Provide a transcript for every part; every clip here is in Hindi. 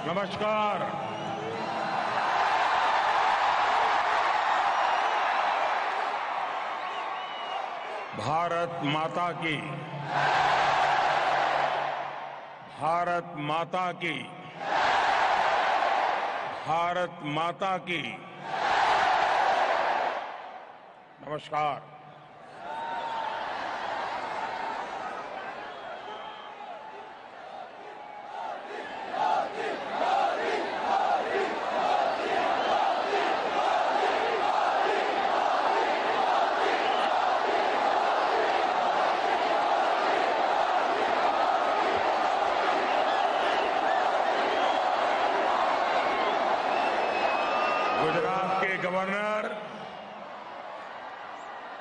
नमस्कार। भारत माता की, भारत माता की, भारत माता की। नमस्कार। गुजरात के गवर्नर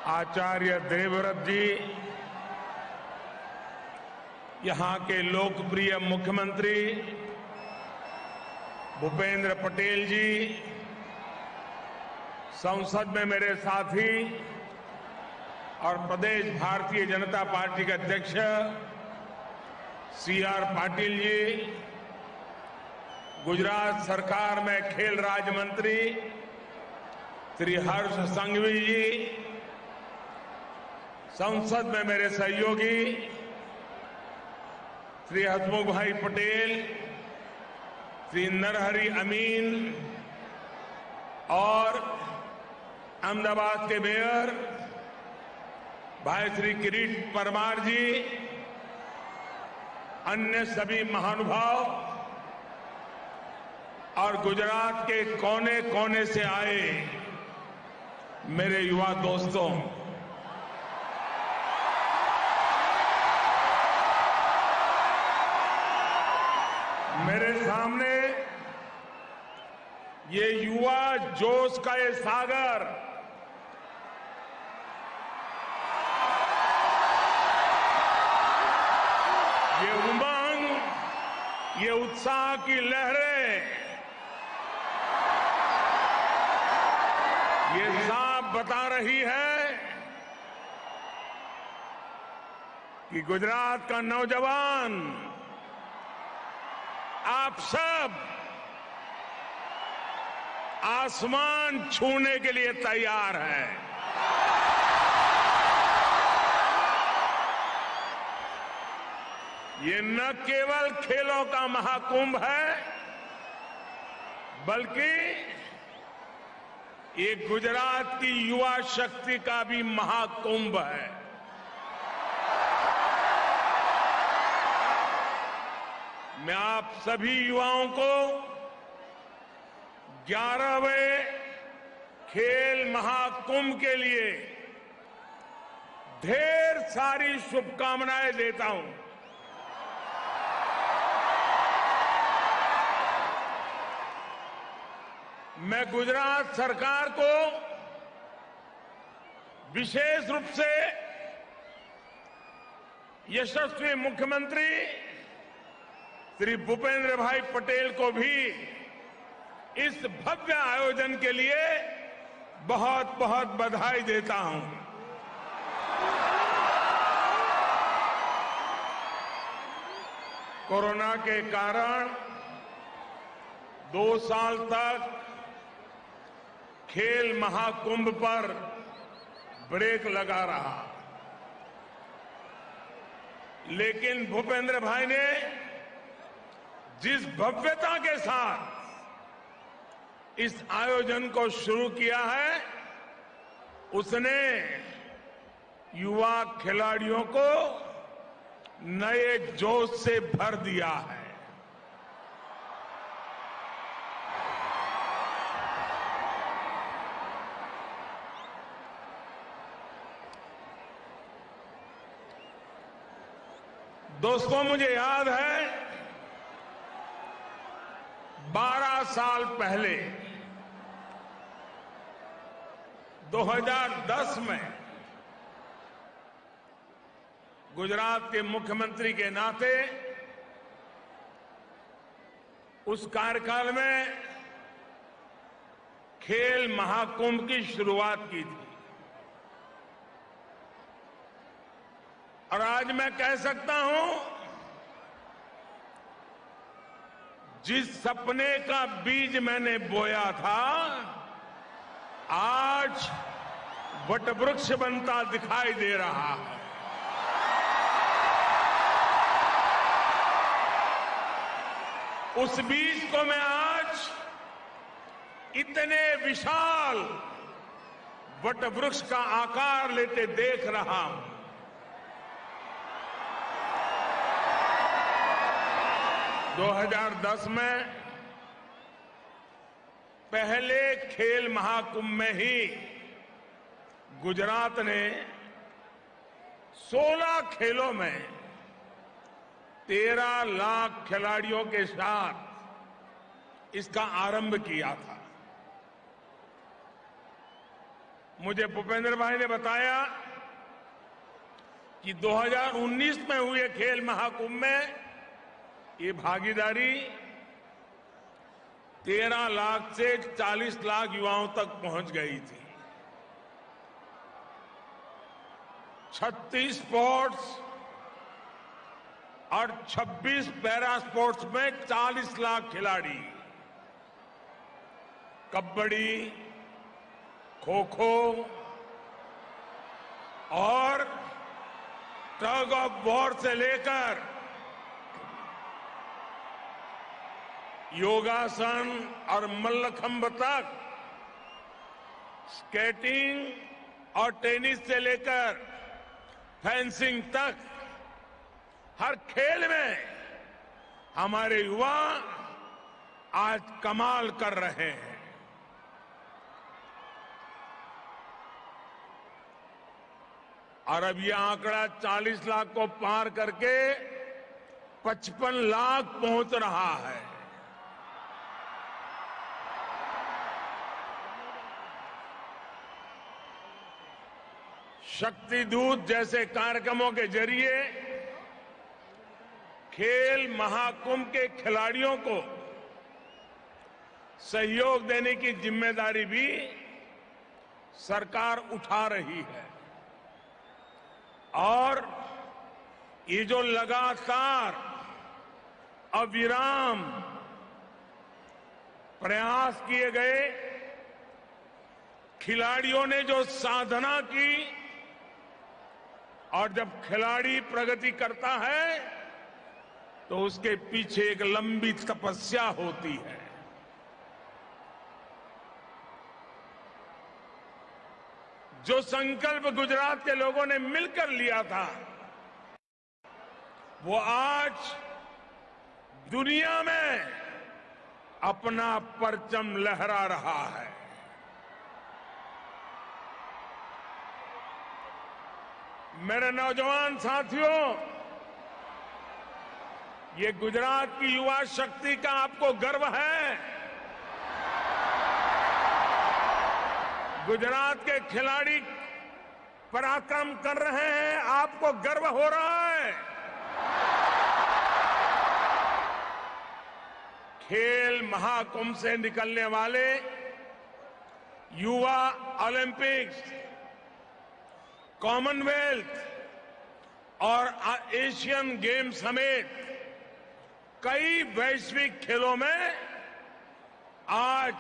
आचार्य देवव्रत जी, यहां के लोकप्रिय मुख्यमंत्री भूपेंद्र पटेल जी, संसद में मेरे साथी और प्रदेश भारतीय जनता पार्टी के अध्यक्ष CR पाटिल जी, गुजरात सरकार में खेल राज्य मंत्री श्री हर्ष संघवी जी, संसद में मेरे सहयोगी श्री हसमुख भाई पटेल, श्री नरहरि अमीन और अहमदाबाद के मेयर भाई श्री किरीट परमार जी, अन्य सभी महानुभाव और गुजरात के कोने कोने से आए मेरे युवा दोस्तों, मेरे सामने ये युवा जोश का ये सागर, ये उमंग, ये उत्साह की लहरें, ये साफ बता रही है कि गुजरात का नौजवान, आप सब आसमान छूने के लिए तैयार हैं। ये न केवल खेलों का महाकुंभ है, बल्कि ये गुजरात की युवा शक्ति का भी महाकुंभ है। मैं आप सभी युवाओं को 11वें खेल महाकुंभ के लिए ढेर सारी शुभकामनाएं देता हूं। मैं गुजरात सरकार को विशेष रूप से यशस्वी मुख्यमंत्री श्री भूपेंद्र भाई पटेल को भी इस भव्य आयोजन के लिए बहुत बहुत बधाई देता हूं। कोरोना के कारण 2 साल तक खेल महाकुंभ पर ब्रेक लगा रहा, लेकिन भूपेंद्र भाई ने जिस भव्यता के साथ इस आयोजन को शुरू किया है, उसने युवा खिलाड़ियों को नए जोश से भर दिया है। दोस्तों, मुझे याद है 12 साल पहले 2010 में गुजरात के मुख्यमंत्री के नाते उस कार्यकाल में खेल महाकुंभ की शुरुआत की थी। और आज मैं कह सकता हूं जिस सपने का बीज मैंने बोया था, आज वटवृक्ष बनता दिखाई दे रहा है। उस बीज को मैं आज इतने विशाल वटवृक्ष का आकार लेते देख रहा हूं। दो 2010 में पहले खेल महाकुंभ में ही गुजरात ने 16 खेलों में 13 लाख खिलाड़ियों के साथ इसका आरंभ किया था। मुझे भूपेंद्र भाई ने बताया कि 2019 में हुए खेल महाकुंभ में ये भागीदारी 13 लाख से 40 लाख युवाओं तक पहुंच गई थी। 36 स्पोर्ट्स और 26 पैरा स्पोर्ट्स में 40 लाख खिलाड़ी, कबड्डी, खो खो और टग ऑफ वॉर से लेकर योगासन और मल्लखंब तक, स्केटिंग और टेनिस से लेकर फेंसिंग तक, हर खेल में हमारे युवा आज कमाल कर रहे हैं। और अब यह आंकड़ा 40 लाख को पार करके 55 लाख पहुंच रहा है। शक्ति दूत जैसे कार्यक्रमों के जरिए खेल महाकुंभ के खिलाड़ियों को सहयोग देने की जिम्मेदारी भी सरकार उठा रही है। और ये जो लगातार अविराम प्रयास किए गए, खिलाड़ियों ने जो साधना की, और जब खिलाड़ी प्रगति करता है तो उसके पीछे एक लंबी तपस्या होती है। जो संकल्प गुजरात के लोगों ने मिलकर लिया था, वो आज दुनिया में अपना परचम लहरा रहा है। मेरे नौजवान साथियों, ये गुजरात की युवा शक्ति का आपको गर्व है। गुजरात के खिलाड़ी पराक्रम कर रहे हैं, आपको गर्व हो रहा है। खेल महाकुंभ से निकलने वाले युवा ओलंपिक्स, कॉमनवेल्थ और एशियन गेम्स समेत कई वैश्विक खेलों में आज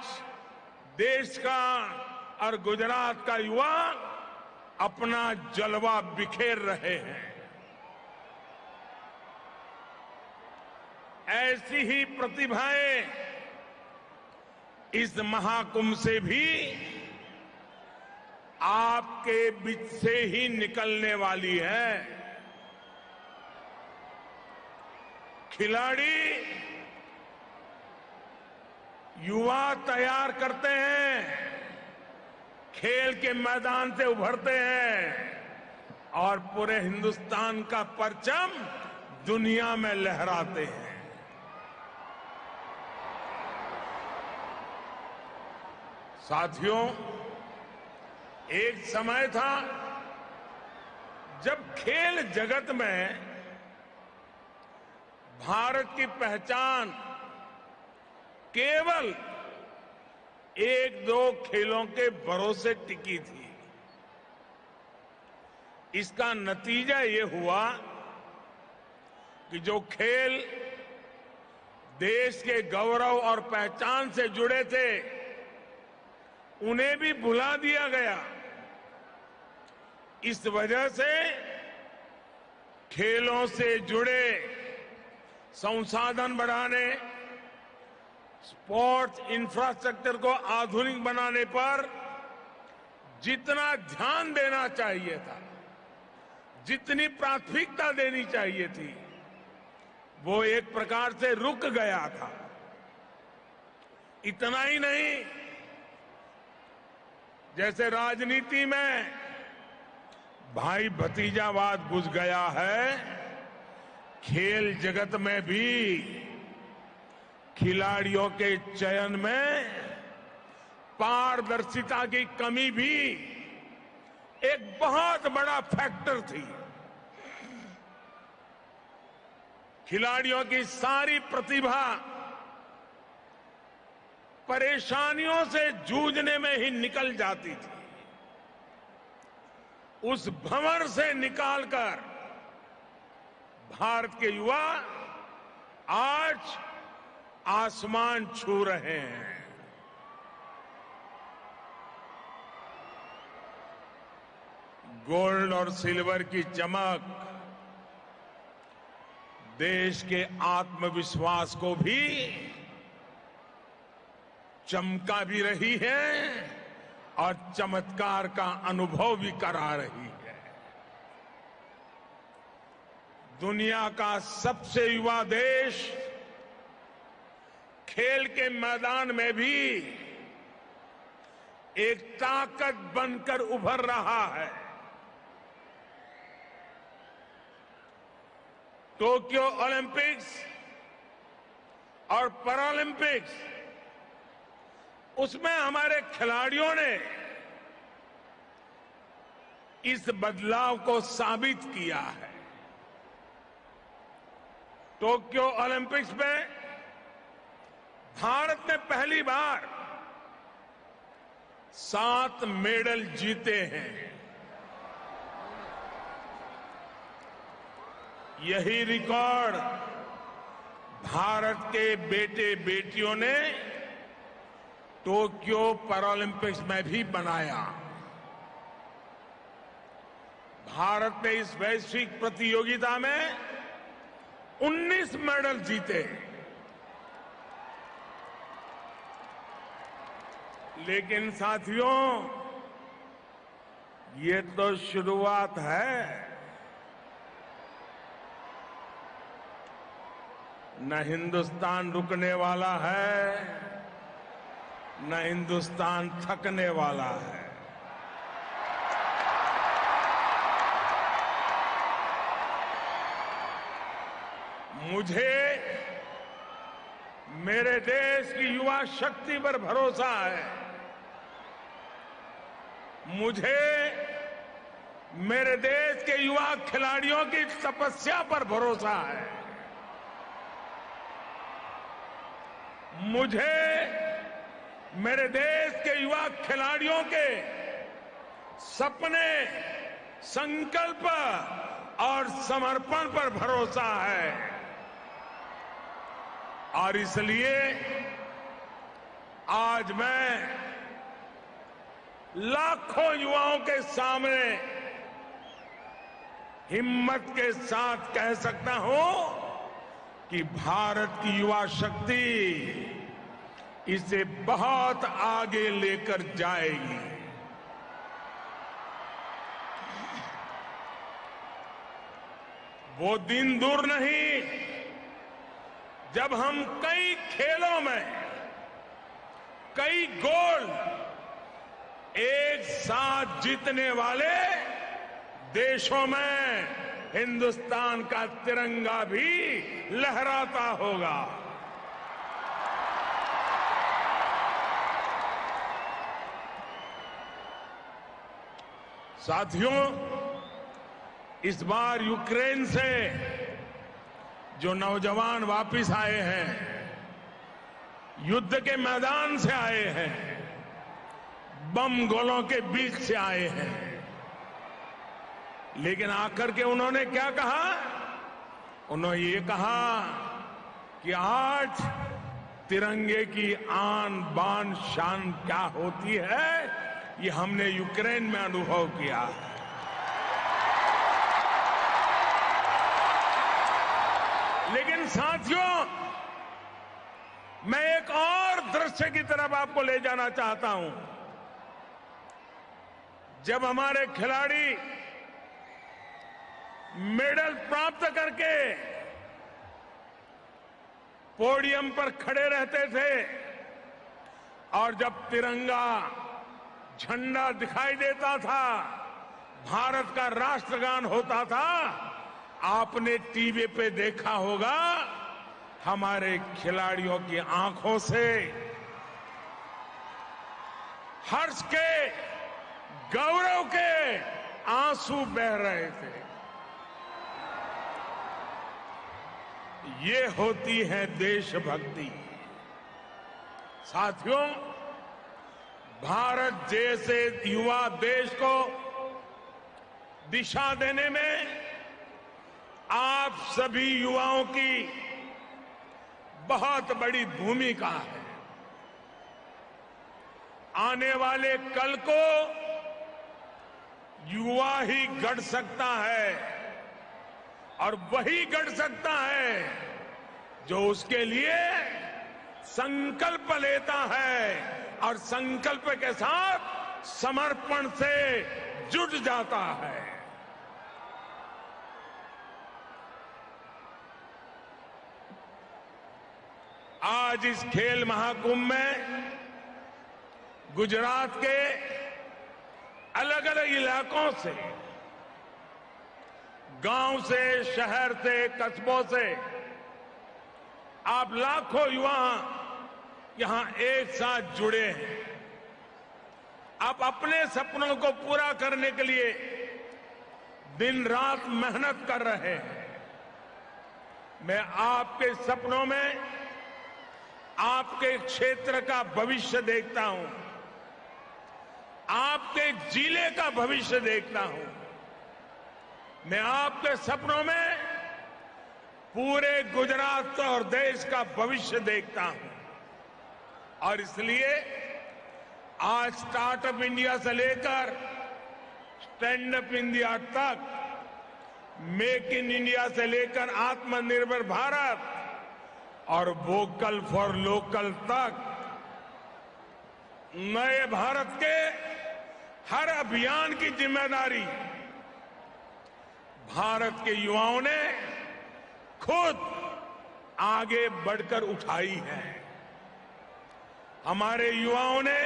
देश का और गुजरात का युवा अपना जलवा बिखेर रहे हैं। ऐसी ही प्रतिभाएं इस महाकुंभ से भी आपके बीच से ही निकलने वाली है। खिलाड़ी युवा तैयार करते हैं, खेल के मैदान से उभरते हैं और पूरे हिंदुस्तान का परचम दुनिया में लहराते हैं। साथियों, एक समय था जब खेल जगत में भारत की पहचान केवल एक दो खेलों के भरोसे टिकी थी। इसका नतीजा ये हुआ कि जो खेल देश के गौरव और पहचान से जुड़े थे, उन्हें भी भुला दिया गया। इस वजह से खेलों से जुड़े संसाधन बढ़ाने, स्पोर्ट्स इंफ्रास्ट्रक्चर को आधुनिक बनाने पर जितना ध्यान देना चाहिए था, जितनी प्राथमिकता देनी चाहिए थी, वो एक प्रकार से रुक गया था। इतना ही नहीं, जैसे राजनीति में भाई भतीजावाद घुस गया है, खेल जगत में भी खिलाड़ियों के चयन में पारदर्शिता की कमी भी एक बहुत बड़ा फैक्टर थी। खिलाड़ियों की सारी प्रतिभा परेशानियों से जूझने में ही निकल जाती थी। उस भंवर से निकालकर भारत के युवा आज आसमान छू रहे हैं। गोल्ड और सिल्वर की चमक देश के आत्मविश्वास को भी चमका भी रही है और चमत्कार का अनुभव भी करा रही है। दुनिया का सबसे युवा देश खेल के मैदान में भी एक ताकत बनकर उभर रहा है। टोक्यो ओलंपिक्स और पैरालंपिक्स, उसमें हमारे खिलाड़ियों ने इस बदलाव को साबित किया है। टोक्यो ओलंपिक्स में भारत ने पहली बार 7 मेडल जीते हैं। यही रिकॉर्ड भारत के बेटे बेटियों ने टोक्यो पैरालंपिक्स में भी बनाया। भारत ने इस वैश्विक प्रतियोगिता में 19 मेडल जीते। लेकिन साथियों, ये तो शुरुआत है। न हिंदुस्तान रुकने वाला है, न हिंदुस्तान थकने वाला है। मुझे मेरे देश की युवा शक्ति पर भरोसा है। मुझे मेरे देश के युवा खिलाड़ियों की तपस्या पर भरोसा है। मुझे मेरे देश के युवा खिलाड़ियों के सपने, संकल्प और समर्पण पर भरोसा है। और इसलिए आज मैं लाखों युवाओं के सामने हिम्मत के साथ कह सकता हूं कि भारत की युवा शक्ति इसे बहुत आगे लेकर जाएगी। वो दिन दूर नहीं जब हम कई खेलों में कई गोल्ड एक साथ जीतने वाले देशों में हिंदुस्तान का तिरंगा भी लहराता होगा। साथियों, इस बार यूक्रेन से जो नौजवान वापस आए हैं, युद्ध के मैदान से आए हैं, बम गोलों के बीच से आए हैं, लेकिन आकर के उन्होंने क्या कहा? उन्होंने ये कहा कि आज तिरंगे की आन बान शान क्या होती है, ये हमने यूक्रेन में अनुभव किया है। लेकिन साथियों, मैं एक और दृश्य की तरफ आपको ले जाना चाहता हूं। जब हमारे खिलाड़ी मेडल प्राप्त करके पोडियम पर खड़े रहते थे और जब तिरंगा झंडा दिखाई देता था, भारत का राष्ट्रगान होता था, आपने टीवी पे देखा होगा हमारे खिलाड़ियों की आंखों से हर्ष के, गौरव के आंसू बह रहे थे। ये होती है देशभक्ति। साथियों, भारत जैसे युवा देश को दिशा देने में आप सभी युवाओं की बहुत बड़ी भूमिका है। आने वाले कल को युवा ही गढ़ सकता है और वही गढ़ सकता है जो उसके लिए संकल्प लेता है और संकल्प के साथ समर्पण से जुट जाता है। आज इस खेल महाकुंभ में गुजरात के अलग अलग इलाकों से, गांव से, शहर से, कस्बों से आप लाखों युवा यहां एक साथ जुड़े हैं। आप अपने सपनों को पूरा करने के लिए दिन रात मेहनत कर रहे हैं। मैं आपके सपनों में आपके क्षेत्र का भविष्य देखता हूं, आपके जिले का भविष्य देखता हूं। मैं आपके सपनों में पूरे गुजरात और देश का भविष्य देखता हूं। और इसलिए आज स्टार्टअप इंडिया से लेकर स्टैंड अप इंडिया तक, मेक इन इंडिया से लेकर आत्मनिर्भर भारत और वोकल फॉर लोकल तक, नए भारत के हर अभियान की जिम्मेदारी भारत के युवाओं ने खुद आगे बढ़कर उठाई है। हमारे युवाओं ने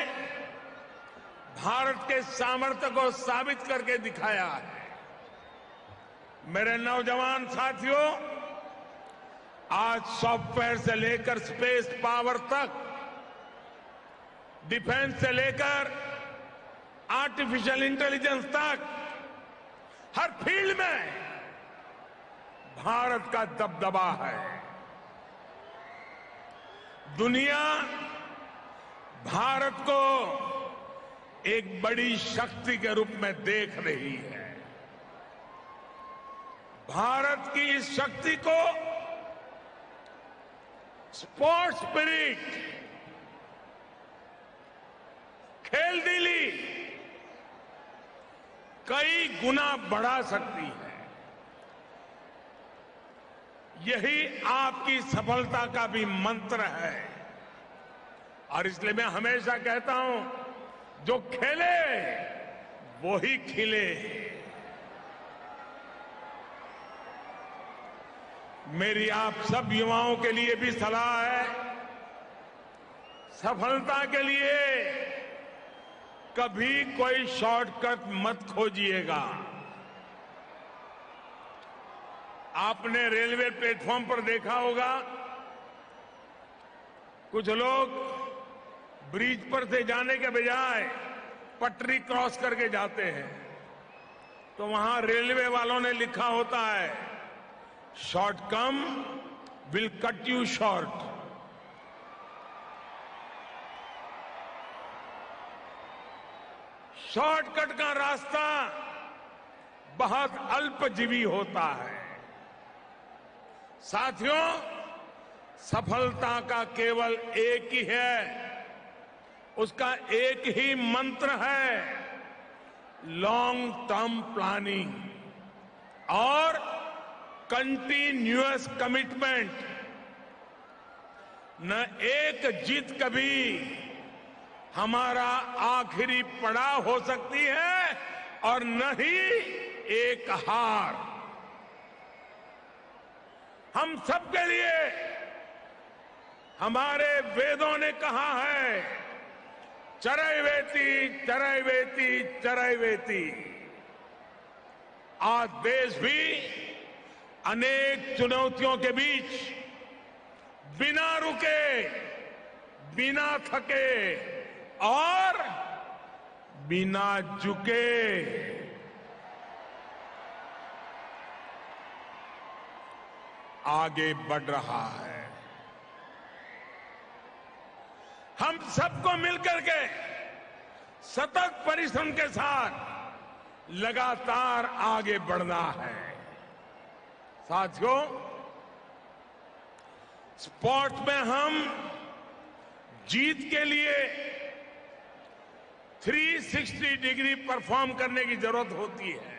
भारत के सामर्थ्य को साबित करके दिखाया है। मेरे नौजवान साथियों, आज सॉफ्टवेयर से लेकर स्पेस पावर तक, डिफेंस से लेकर आर्टिफिशियल इंटेलिजेंस तक, हर फील्ड में भारत का दबदबा है। दुनिया भारत को एक बड़ी शक्ति के रूप में देख रही है। भारत की इस शक्ति को स्पोर्ट्स स्पिरिट, खेल दिली कई गुना बढ़ा सकती है। यही आपकी सफलता का भी मंत्र है। और इसलिए मैं हमेशा कहता हूं, जो खेले वो ही खिले। मेरी आप सब युवाओं के लिए भी सलाह है, सफलता के लिए कभी कोई शॉर्टकट मत खोजिएगा। आपने रेलवे प्लेटफॉर्म पर देखा होगा, कुछ लोग ब्रिज पर से जाने के बजाय पटरी क्रॉस करके जाते हैं, तो वहां रेलवे वालों ने लिखा होता है, short come will cut you short. Shortcut का रास्ता बहुत अल्पजीवी होता है। साथियों, सफलता का केवल एक ही है, उसका एक ही मंत्र है, लॉन्ग टर्म प्लानिंग और कंटिन्यूअस कमिटमेंट। न एक जीत कभी हमारा आखिरी पड़ाव हो सकती है और न ही एक हार। हम सबके लिए हमारे वेदों ने कहा है, चरैवेति चरैवेति चरैवेति। आज देश भी अनेक चुनौतियों के बीच बिना रुके, बिना थके और बिना झुके आगे बढ़ रहा है। हम सबको मिलकर के सतत परिश्रम के साथ लगातार आगे बढ़ना है। साथियों, स्पोर्ट्स में हम जीत के लिए 360 डिग्री परफॉर्म करने की जरूरत होती है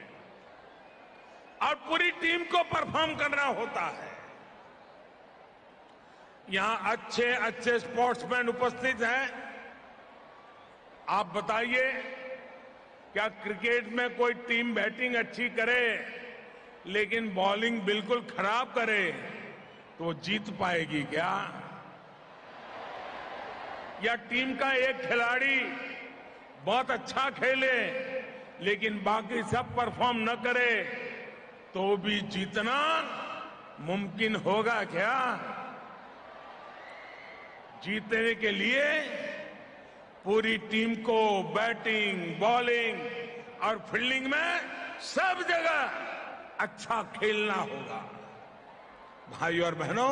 और पूरी टीम को परफॉर्म करना होता है। यहां अच्छे अच्छे स्पोर्ट्समैन उपस्थित हैं। आप बताइए, क्या क्रिकेट में कोई टीम बैटिंग अच्छी करे लेकिन बॉलिंग बिल्कुल खराब करे तो वो जीत पाएगी क्या? या टीम का एक खिलाड़ी बहुत अच्छा खेले लेकिन बाकी सब परफॉर्म न करे तो भी जीतना मुमकिन होगा क्या? जीतने के लिए पूरी टीम को बैटिंग, बॉलिंग और फील्डिंग में सब जगह अच्छा खेलना होगा। भाइयों और बहनों,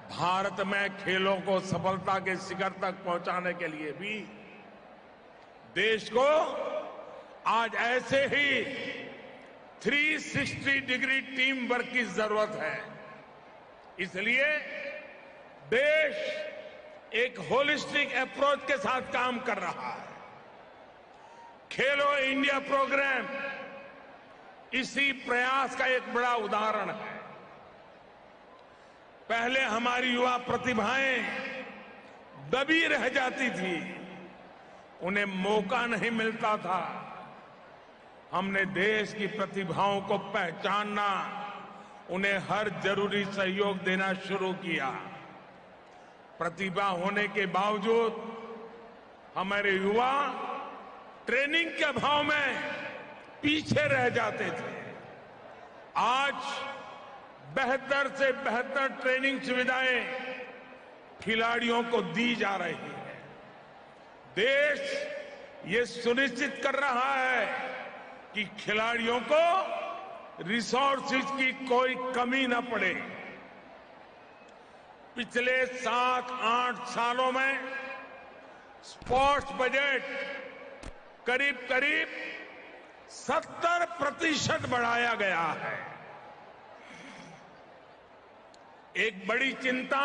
भारत में खेलों को सफलता के शिखर तक पहुंचाने के लिए भी देश को आज ऐसे ही 360 डिग्री टीम वर्क की जरूरत है। इसलिए देश एक होलिस्टिक अप्रोच के साथ काम कर रहा है। खेलो इंडिया प्रोग्राम इसी प्रयास का एक बड़ा उदाहरण है। पहले हमारी युवा प्रतिभाएं दबी रह जाती थी, उन्हें मौका नहीं मिलता था। हमने देश की प्रतिभाओं को पहचानना, उन्हें हर जरूरी सहयोग देना शुरू किया। प्रतिभा होने के बावजूद हमारे युवा ट्रेनिंग के अभाव में पीछे रह जाते थे। आज बेहतर से बेहतर ट्रेनिंग सुविधाएं खिलाड़ियों को दी जा रही है। देश ये सुनिश्चित कर रहा है कि खिलाड़ियों को रिसोर्सेज की कोई कमी न पड़े। पिछले 7-8 सालों में स्पोर्ट्स बजट करीब करीब 70% बढ़ाया गया है। एक बड़ी चिंता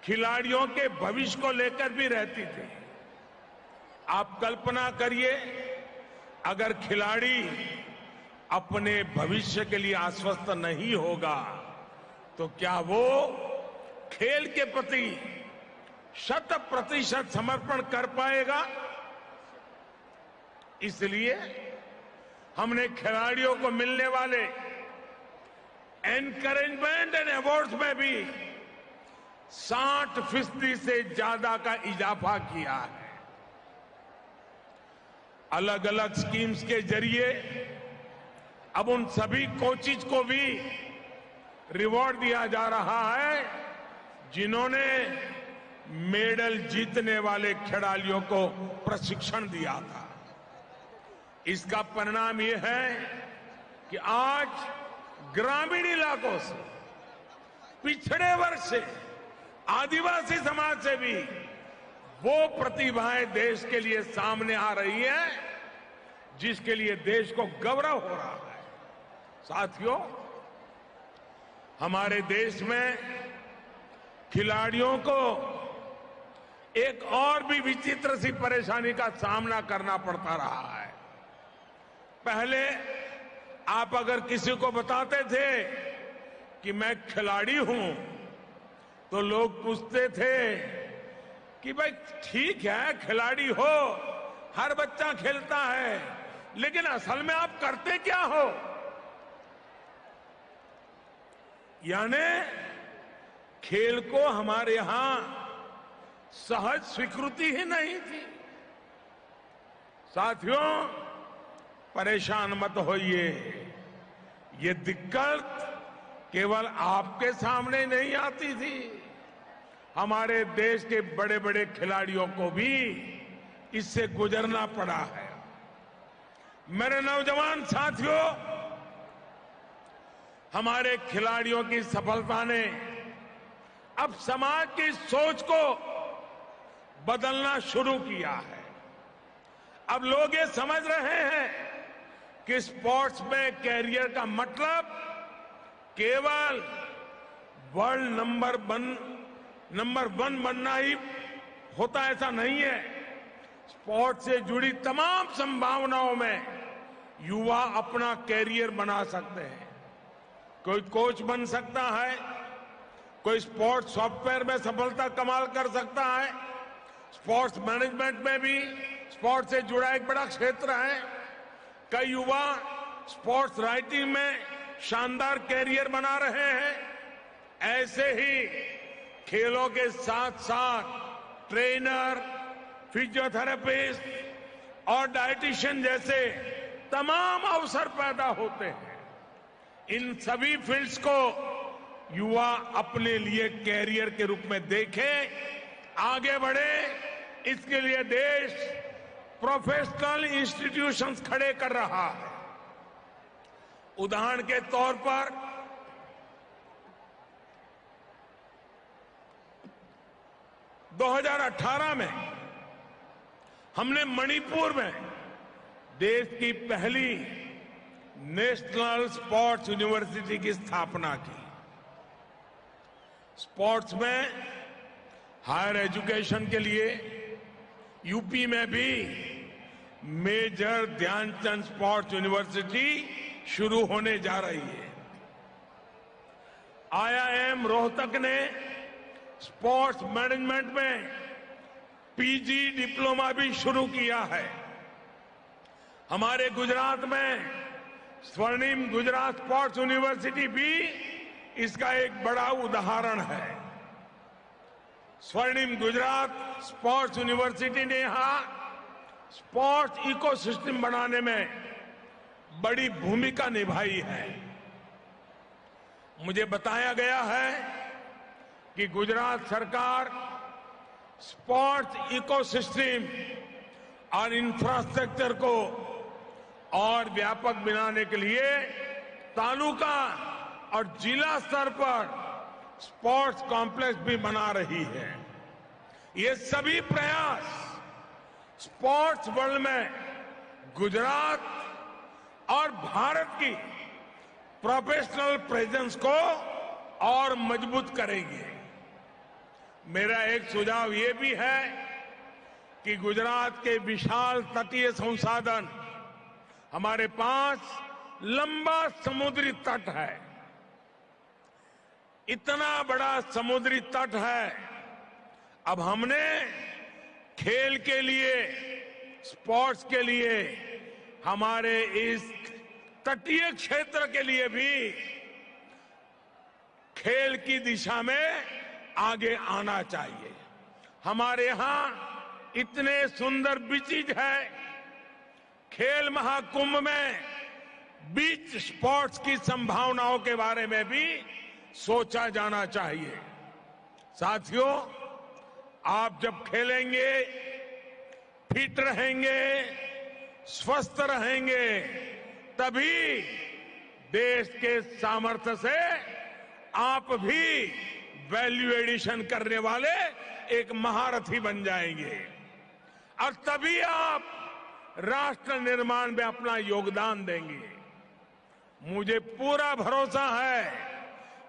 खिलाड़ियों के भविष्य को लेकर भी रहती थी। आप कल्पना करिए, अगर खिलाड़ी अपने भविष्य के लिए आश्वस्त नहीं होगा तो क्या वो खेल के प्रति 100% समर्पण कर पाएगा? इसलिए हमने खिलाड़ियों को मिलने वाले एनकरेजमेंट एंड अवार्ड्स में भी 60% से ज्यादा का इजाफा किया है। अलग अलग स्कीम्स के जरिए अब उन सभी कोचिज को भी रिवॉर्ड दिया जा रहा है जिन्होंने मेडल जीतने वाले खिलाड़ियों को प्रशिक्षण दिया था। इसका परिणाम यह है कि आज ग्रामीण इलाकों से, पिछड़े वर्ग से, आदिवासी समाज से भी वो प्रतिभाएं देश के लिए सामने आ रही है जिसके लिए देश को गौरव हो रहा है। साथियों, हमारे देश में खिलाड़ियों को एक और भी विचित्र सी परेशानी का सामना करना पड़ता रहा है। पहले आप अगर किसी को बताते थे कि मैं खिलाड़ी हूं तो लोग पूछते थे कि भाई ठीक है, खिलाड़ी हो, हर बच्चा खेलता है, लेकिन असल में आप करते क्या हो? यानी खेल को हमारे यहां सहज स्वीकृति ही नहीं थी। साथियों, परेशान मत होइए, ये दिक्कत केवल आपके सामने नहीं आती थी, हमारे देश के बड़े बड़े खिलाड़ियों को भी इससे गुजरना पड़ा है। मेरे नौजवान साथियों, हमारे खिलाड़ियों की सफलता ने अब समाज की सोच को बदलना शुरू किया है। अब लोग ये समझ रहे हैं कि स्पोर्ट्स में कैरियर का मतलब केवल वर्ल्ड नंबर वन बनना ही होता, ऐसा नहीं है। स्पोर्ट्स से जुड़ी तमाम संभावनाओं में युवा अपना कैरियर बना सकते हैं। कोई कोच बन सकता है, कोई स्पोर्ट्स सॉफ्टवेयर में सफलता कमाल कर सकता है, स्पोर्ट्स मैनेजमेंट में भी स्पोर्ट्स से जुड़ा एक बड़ा क्षेत्र है। कई युवा स्पोर्ट्स राइटिंग में शानदार कैरियर बना रहे हैं। ऐसे ही खेलों के साथ साथ ट्रेनर, फिजियोथेरेपिस्ट और डाइटिशियन जैसे तमाम अवसर पैदा होते हैं। इन सभी फील्ड्स को युवा अपने लिए कैरियर के रूप में देखें, आगे बढ़े, इसके लिए देश प्रोफेशनल इंस्टीट्यूशंस खड़े कर रहा है। उदाहरण के तौर पर 2018 में हमने मणिपुर में देश की पहली नेशनल स्पोर्ट्स यूनिवर्सिटी की स्थापना की। स्पोर्ट्स में हायर एजुकेशन के लिए यूपी में भी मेजर ध्यानचंद स्पोर्ट्स यूनिवर्सिटी शुरू होने जा रही है। आईआईएम रोहतक ने स्पोर्ट्स मैनेजमेंट में पीजी डिप्लोमा भी शुरू किया है। हमारे गुजरात में स्वर्णिम गुजरात स्पोर्ट्स यूनिवर्सिटी भी इसका एक बड़ा उदाहरण है। स्वर्णिम गुजरात स्पोर्ट्स यूनिवर्सिटी ने यहां स्पोर्ट्स इकोसिस्टम बनाने में बड़ी भूमिका निभाई है। मुझे बताया गया है कि गुजरात सरकार स्पोर्ट्स इकोसिस्टम और इंफ्रास्ट्रक्चर को और व्यापक बनाने के लिए तालुका और जिला स्तर पर स्पोर्ट्स कॉम्प्लेक्स भी बना रही है। ये सभी प्रयास स्पोर्ट्स वर्ल्ड में गुजरात और भारत की प्रोफेशनल प्रेजेंस को और मजबूत करेंगे। मेरा एक सुझाव ये भी है कि गुजरात के विशाल तटीय संसाधन, हमारे पास लंबा समुद्री तट है, इतना बड़ा समुद्री तट है। अब हमने खेल के लिए, स्पोर्ट्स के लिए, हमारे इस तटीय क्षेत्र के लिए भी खेल की दिशा में आगे आना चाहिए। हमारे यहां इतने सुंदर बीचेज है। खेल महाकुंभ में बीच स्पोर्ट्स की संभावनाओं के बारे में भी सोचा जाना चाहिए। साथियों, आप जब खेलेंगे, फिट रहेंगे, स्वस्थ रहेंगे, तभी देश के सामर्थ्य से आप भी वैल्यू एडिशन करने वाले एक महारथी बन जाएंगे और तभी आप राष्ट्र निर्माण में अपना योगदान देंगे। मुझे पूरा भरोसा है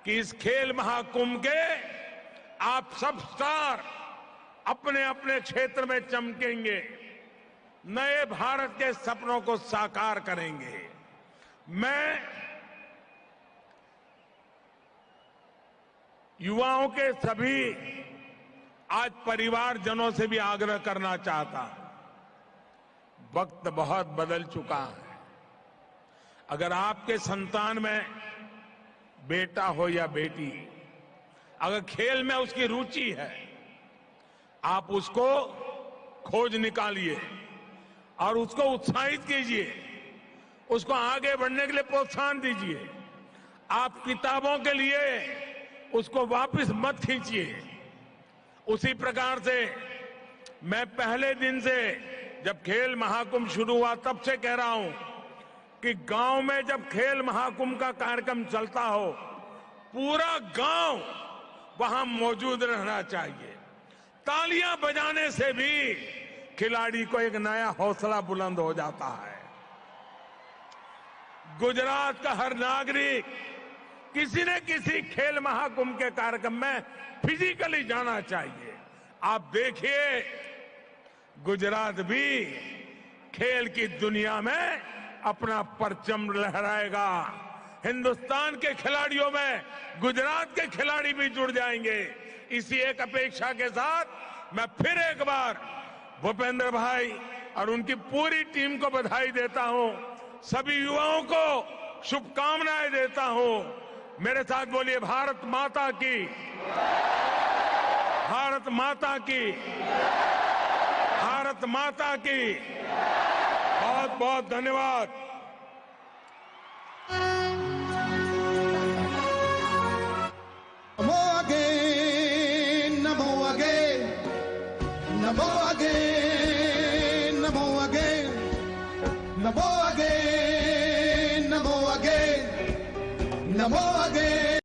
कि इस खेल महाकुंभ के आप सब स्टार अपने अपने क्षेत्र में चमकेंगे, नए भारत के सपनों को साकार करेंगे। मैं युवाओं के सभी आज परिवारजनों से भी आग्रह करना चाहता हूं। वक्त बहुत बदल चुका है। अगर आपके संतान में बेटा हो या बेटी, अगर खेल में उसकी रुचि है, आप उसको खोज निकालिए और उसको उत्साहित कीजिए, उसको आगे बढ़ने के लिए प्रोत्साहन दीजिए। आप किताबों के लिए उसको वापस मत खींचिए। उसी प्रकार से मैं पहले दिन से जब खेल महाकुंभ शुरू हुआ तब से कह रहा हूं कि गांव में जब खेल महाकुंभ का कार्यक्रम चलता हो, पूरा गांव वहां मौजूद रहना चाहिए। तालियां बजाने से भी खिलाड़ी को एक नया हौसला बुलंद हो जाता है। गुजरात का हर नागरिक किसी न किसी खेल महाकुंभ के कार्यक्रम में फिजिकली जाना चाहिए। आप देखिए, गुजरात भी खेल की दुनिया में अपना परचम लहराएगा। हिंदुस्तान के खिलाड़ियों में गुजरात के खिलाड़ी भी जुड़ जाएंगे। इसी एक अपेक्षा के साथ मैं फिर एक बार भूपेंद्र भाई और उनकी पूरी टीम को बधाई देता हूं। सभी युवाओं को शुभकामनाएं देता हूं। मेरे साथ बोलिए, भारत माता की, भारत माता की, भारत माता की। बहुत बहुत धन्यवाद। Namo again, Namo again, Namo again, Namo again, Namo again, Namo again, Namo again.